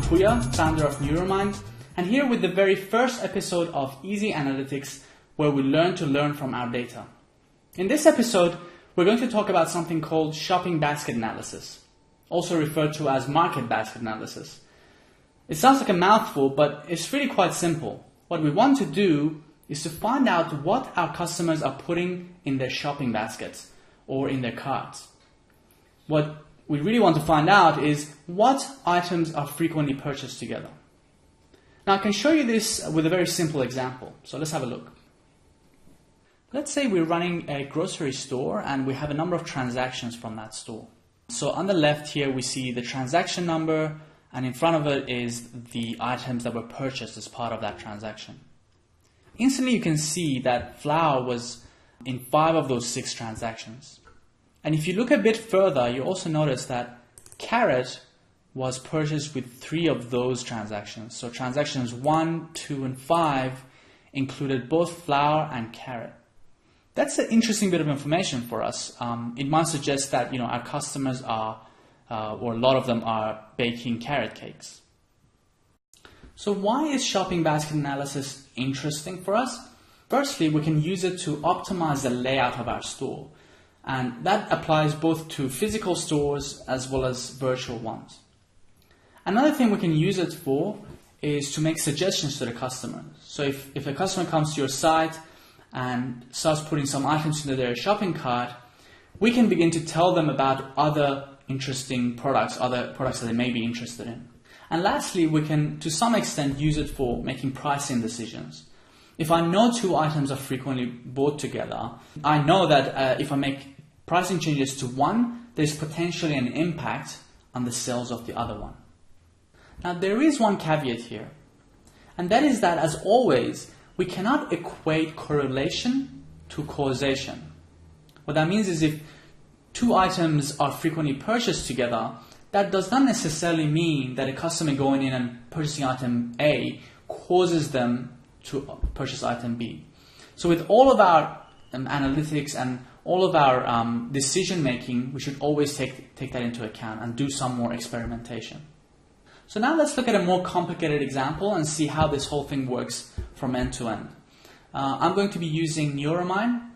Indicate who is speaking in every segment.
Speaker 1: Puya, founder of NeuroMine, and here with the very first episode of Easy Analytics, where we learn to learn from our data. In this episode, we're going to talk about something called shopping basket analysis, also referred to as market basket analysis. It sounds like a mouthful, but it's really quite simple. What we want to do is to find out what our customers are putting in their shopping baskets or in their carts. What we really want to find out is what items are frequently purchased together. Now I can show you this with a very simple example. So let's have a look. Let's say we're running a grocery store and we have a number of transactions from that store. So on the left here we see the transaction number, and in front of it is the items that were purchased as part of that transaction. Instantly you can see that flour was in 5 of those 6 transactions. And if you look a bit further, you also notice that carrot was purchased with 3 of those transactions. So transactions 1, 2, and 5 included both flour and carrot. That's an interesting bit of information for us. It might suggest that our customers are, or a lot of them are, baking carrot cakes. So why is shopping basket analysis interesting for us? Firstly, we can use it to optimize the layout of our store. And that applies both to physical stores as well as virtual ones. Another thing we can use it for is to make suggestions to the customer. So if a customer comes to your site and starts putting some items into their shopping cart, we can begin to tell them about other interesting products, other products that they may be interested in. And lastly, we can to some extent use it for making pricing decisions. If I know 2 items are frequently bought together, I know that if I make pricing changes to one, there's potentially an impact on the sales of the other one. Now there is one caveat here, and that is that, as always, we cannot equate correlation to causation. What that means is if 2 items are frequently purchased together, that does not necessarily mean that a customer going in and purchasing item A causes them to purchase item B. So with all of our analytics and all of our decision making, we should always take that into account and do some more experimentation. So now let's look at a more complicated example and see how this whole thing works from end to end. I'm going to be using NeuroMine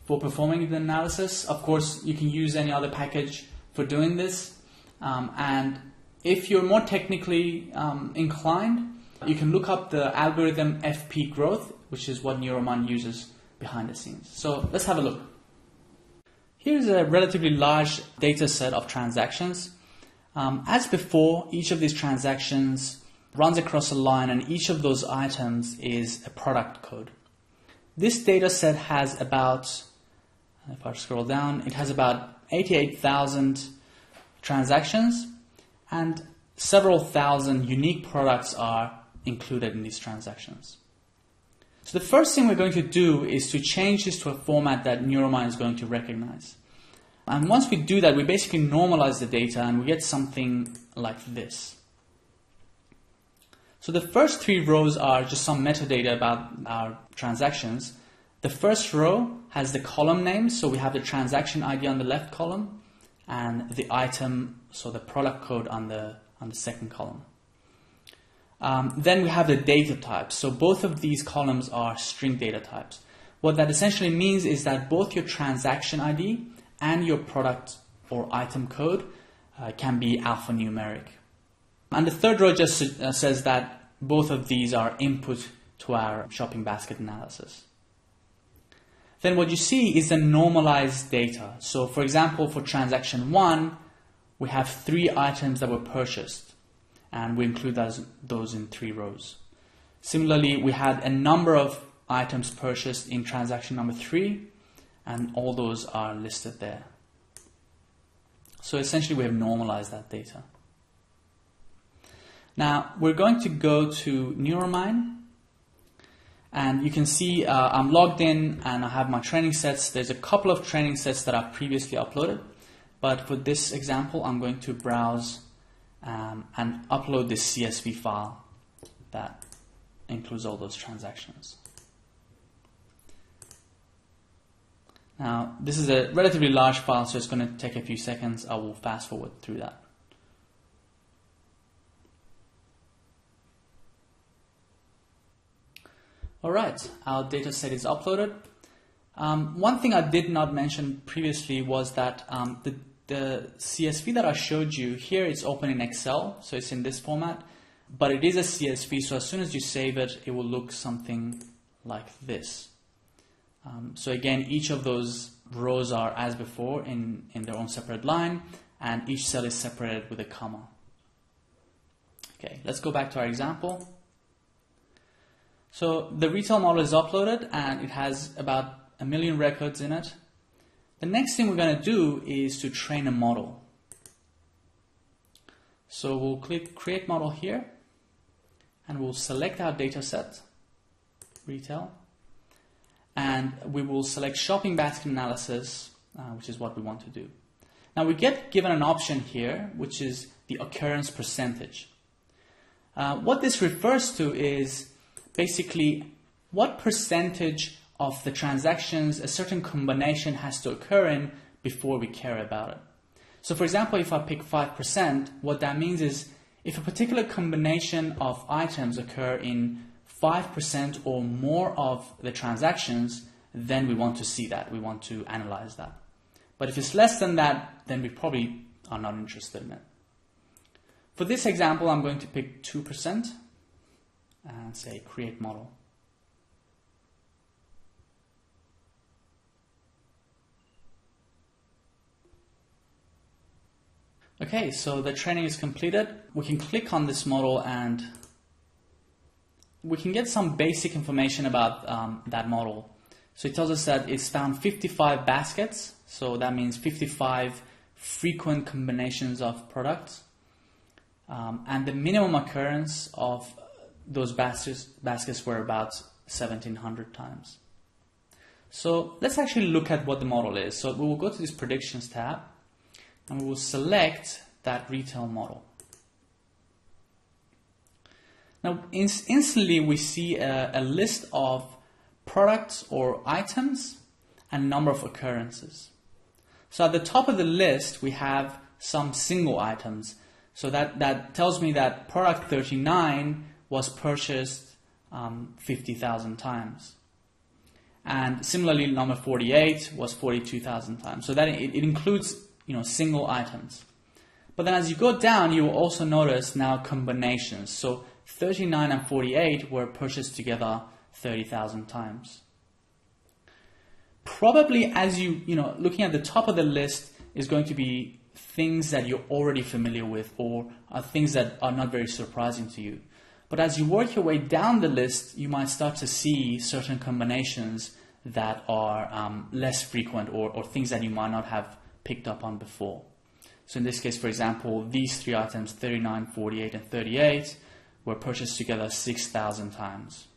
Speaker 1: for performing the analysis. Of course, you can use any other package for doing this. And if you're more technically inclined, you can look up the algorithm FP growth, which is what NeuroMine uses behind the scenes. So let's have a look. Here's a relatively large data set of transactions. As before, each of these transactions runs across a line, and each of those items is a product code. This data set has about, if I scroll down, it has about 88,000 transactions, and several thousand unique products are included in these transactions. So the first thing we're going to do is to change this to a format that NeuroMine is going to recognize. And once we do that, we basically normalize the data and we get something like this. So the first 3 rows are just some metadata about our transactions. The first row has the column name, so we have the transaction ID on the left column and the item, so the product code on the second column. Then we have the data types. So both of these columns are string data types. What that essentially means is that both your transaction ID and your product or item code can be alphanumeric. And the third row just says that both of these are input to our shopping basket analysis. Then what you see is the normalized data. So for example, for transaction 1, we have 3 items that were purchased, and we include those in 3 rows. Similarly, we had a number of items purchased in transaction number 3, and all those are listed there. So essentially we have normalized that data. Now we're going to go to NeuroMine, and you can see I'm logged in and I have my training sets. There's a couple of training sets that I've previously uploaded, but for this example I'm going to browse and upload this CSV file that includes all those transactions. Now, this is a relatively large file, so it's going to take a few seconds. I will fast forward through that. All right, our data set is uploaded. One thing I did not mention previously was that the CSV that I showed you here is open in Excel, so it's in this format, but it is a CSV, so as soon as you save it, it will look something like this. So again, each of those rows are as before in their own separate line, and each cell is separated with a comma. Okay, let's go back to our example. So the retail model is uploaded and it has about 1 million records in it. The next thing we're going to do is to train a model. So we'll click Create Model here and we'll select our data set, retail, and we will select Shopping Basket Analysis, which is what we want to do. Now we get given an option here, which is the occurrence percentage. What this refers to is basically what percentage of the transactions a certain combination has to occur in before we care about it. So for example, if I pick 5%, what that means is if a particular combination of items occur in 5% or more of the transactions, then we want to see that, we want to analyze that. But if it's less than that, then we probably are not interested in it. For this example, I'm going to pick 2% and say Create Model. Okay, so the training is completed. We can click on this model and we can get some basic information about that model. So it tells us that it's found 55 baskets, so that means 55 frequent combinations of products. And the minimum occurrence of those baskets were about 1,700 times. So let's actually look at what the model is. So we will go to this Predictions tab and we will select that retail model. Now instantly we see a list of products or items and number of occurrences. So at the top of the list we have some single items. So that tells me that product 39 was purchased 50,000 times. And similarly, number 48 was 42,000 times. So that it includes, single items. But then as you go down, you will also notice now combinations. So 39 and 48 were purchased together 30,000 times. Probably as looking at the top of the list is going to be things that you're already familiar with or are things that are not very surprising to you. But as you work your way down the list, you might start to see certain combinations that are less frequent or things that you might not have picked up on before. So in this case, for example, these three items, 39, 48, and 38, were purchased together 6,000 times.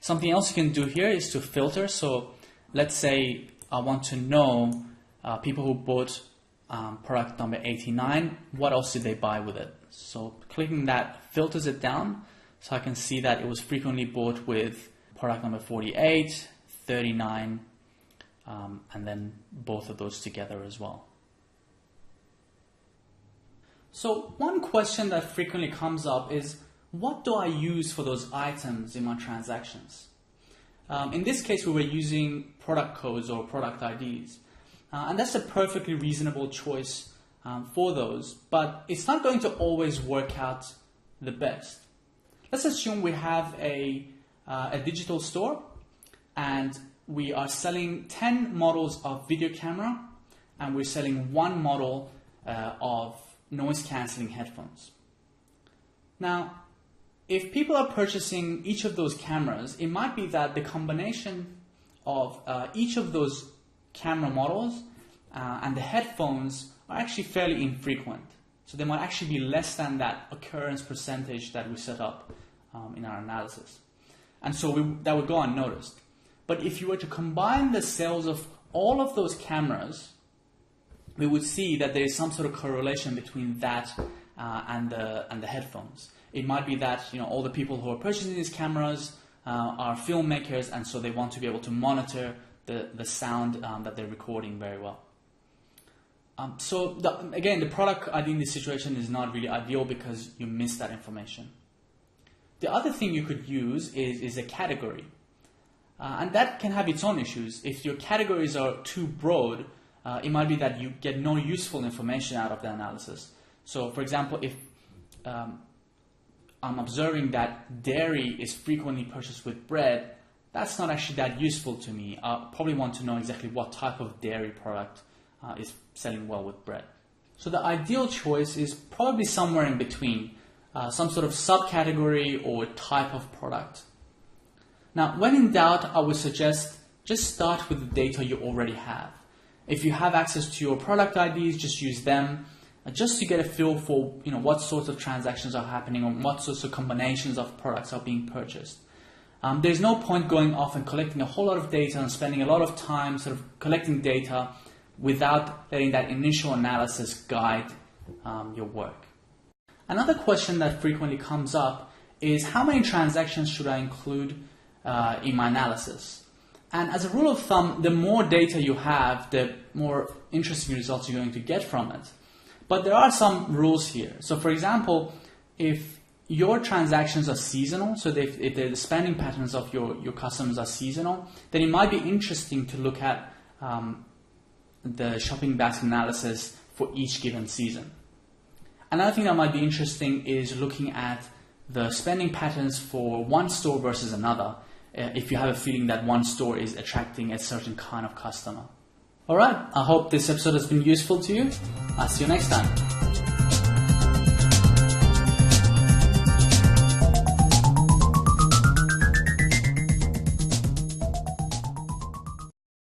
Speaker 1: Something else you can do here is to filter. So let's say I want to know people who bought product number 89, what else did they buy with it? So clicking that filters it down, so I can see that it was frequently bought with product number 48, 39, and then both of those together as well. So one question that frequently comes up is, what do I use for those items in my transactions? In this case, we were using product codes or product IDs. And that's a perfectly reasonable choice for those, but it's not going to always work out the best. Let's assume we have a digital store and we are selling 10 models of video camera and we're selling one model of noise cancelling headphones. Now, if people are purchasing each of those cameras, it might be that the combination of each of those camera models and the headphones are actually fairly infrequent. So they might actually be less than that occurrence percentage that we set up in our analysis. And so that would go unnoticed. But if you were to combine the sales of all of those cameras, we would see that there is some sort of correlation between that and the headphones. It might be that all the people who are purchasing these cameras are filmmakers, and so they want to be able to monitor the sound that they're recording very well. So again, the product ID in this situation is not really ideal because you miss that information. The other thing you could use is a category. And that can have its own issues. If your categories are too broad, it might be that you get no useful information out of the analysis. So for example, if I'm observing that dairy is frequently purchased with bread, that's not actually that useful to me. I probably want to know exactly what type of dairy product is selling well with bread. So the ideal choice is probably somewhere in between, some sort of subcategory or type of product. Now, when in doubt, I would suggest just start with the data you already have. If you have access to your product IDs, just use them, just to get a feel for what sorts of transactions are happening or what sorts of combinations of products are being purchased. There's no point going off and collecting a whole lot of data and spending a lot of time sort of collecting data without letting that initial analysis guide your work. Another question that frequently comes up is how many transactions should I include in my analysis? And as a rule of thumb, the more data you have, the more interesting results you're going to get from it. But there are some rules here. So for example, if your transactions are seasonal, so if the spending patterns of your customers are seasonal, then it might be interesting to look at the shopping basket analysis for each given season. Another thing that might be interesting is looking at the spending patterns for one store versus another, if you have a feeling that one store is attracting a certain kind of customer. Alright, I hope this episode has been useful to you. I'll see you next time.